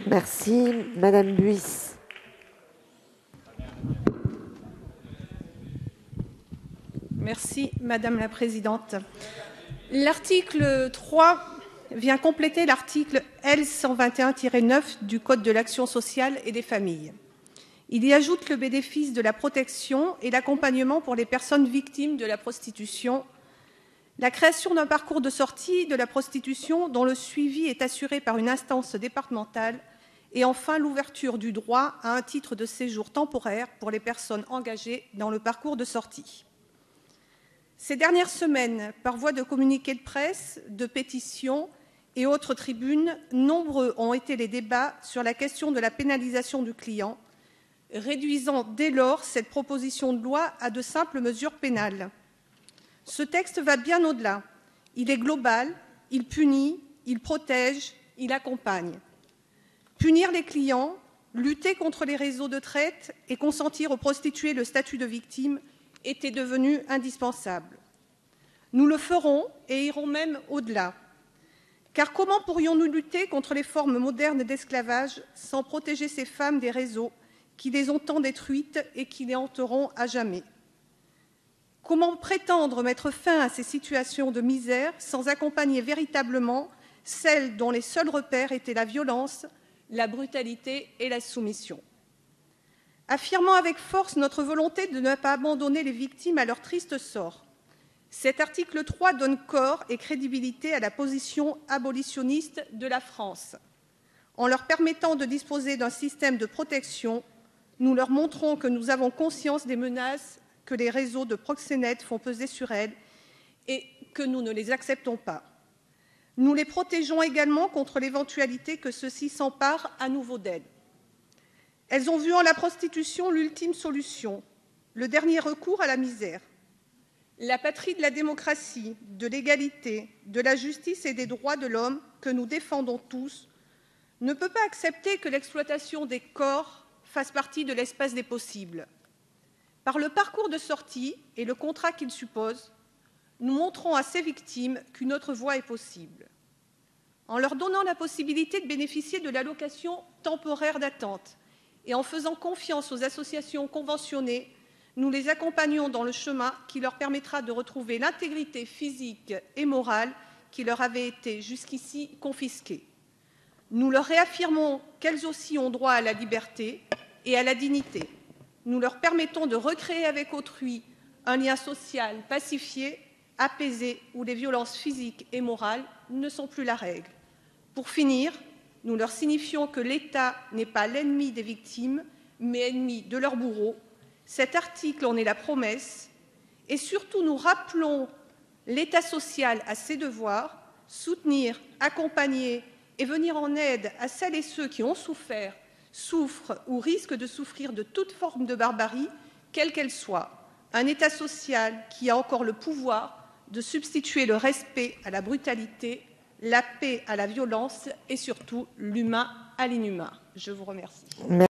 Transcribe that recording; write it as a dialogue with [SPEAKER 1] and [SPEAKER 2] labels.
[SPEAKER 1] Merci. Madame Buis.
[SPEAKER 2] Merci, Madame la Présidente. L'article 3 vient compléter l'article L. 121-9 du Code de l'action sociale et des familles. Il y ajoute le bénéfice de la protection et l'accompagnement pour les personnes victimes de la prostitution, la création d'un parcours de sortie de la prostitution dont le suivi est assuré par une instance départementale et enfin l'ouverture du droit à un titre de séjour temporaire pour les personnes engagées dans le parcours de sortie. Ces dernières semaines, par voie de communiqués de presse, de pétitions et autres tribunes, nombreux ont été les débats sur la question de la pénalisation du client, réduisant dès lors cette proposition de loi à de simples mesures pénales. Ce texte va bien au-delà. Il est global, il punit, il protège, il accompagne. Punir les clients, lutter contre les réseaux de traite et consentir aux prostituées le statut de victime était devenu indispensable. Nous le ferons et irons même au-delà. Car comment pourrions-nous lutter contre les formes modernes d'esclavage sans protéger ces femmes des réseaux qui les ont tant détruites et qui les hanteront à jamais? Comment prétendre mettre fin à ces situations de misère sans accompagner véritablement celles dont les seuls repères étaient la violence, la brutalité et la soumission? Affirmant avec force notre volonté de ne pas abandonner les victimes à leur triste sort, cet article 3 donne corps et crédibilité à la position abolitionniste de la France. En leur permettant de disposer d'un système de protection, nous leur montrons que nous avons conscience des menaces que les réseaux de proxénètes font peser sur elles et que nous ne les acceptons pas. Nous les protégeons également contre l'éventualité que ceux-ci s'emparent à nouveau d'elles. Elles ont vu en la prostitution l'ultime solution, le dernier recours à la misère. La patrie de la démocratie, de l'égalité, de la justice et des droits de l'homme que nous défendons tous ne peut pas accepter que l'exploitation des corps fasse partie de l'espace des possibles. Par le parcours de sortie et le contrat qu'il suppose, nous montrons à ces victimes qu'une autre voie est possible. En leur donnant la possibilité de bénéficier de l'allocation temporaire d'attente et en faisant confiance aux associations conventionnées, nous les accompagnons dans le chemin qui leur permettra de retrouver l'intégrité physique et morale qui leur avait été jusqu'ici confisquée. Nous leur réaffirmons qu'elles aussi ont droit à la liberté et à la dignité. Nous leur permettons de recréer avec autrui un lien social pacifié, apaisé, où les violences physiques et morales ne sont plus la règle. Pour finir, nous leur signifions que l'État n'est pas l'ennemi des victimes, mais ennemi de leurs bourreaux. Cet article en est la promesse. Et surtout, nous rappelons l'État social à ses devoirs, soutenir, accompagner et venir en aide à celles et ceux qui ont souffert, souffrent ou risquent de souffrir de toute forme de barbarie, quelle qu'elle soit. Un État social qui a encore le pouvoir de substituer le respect à la brutalité, la paix à la violence et surtout l'humain à l'inhumain. Je vous remercie.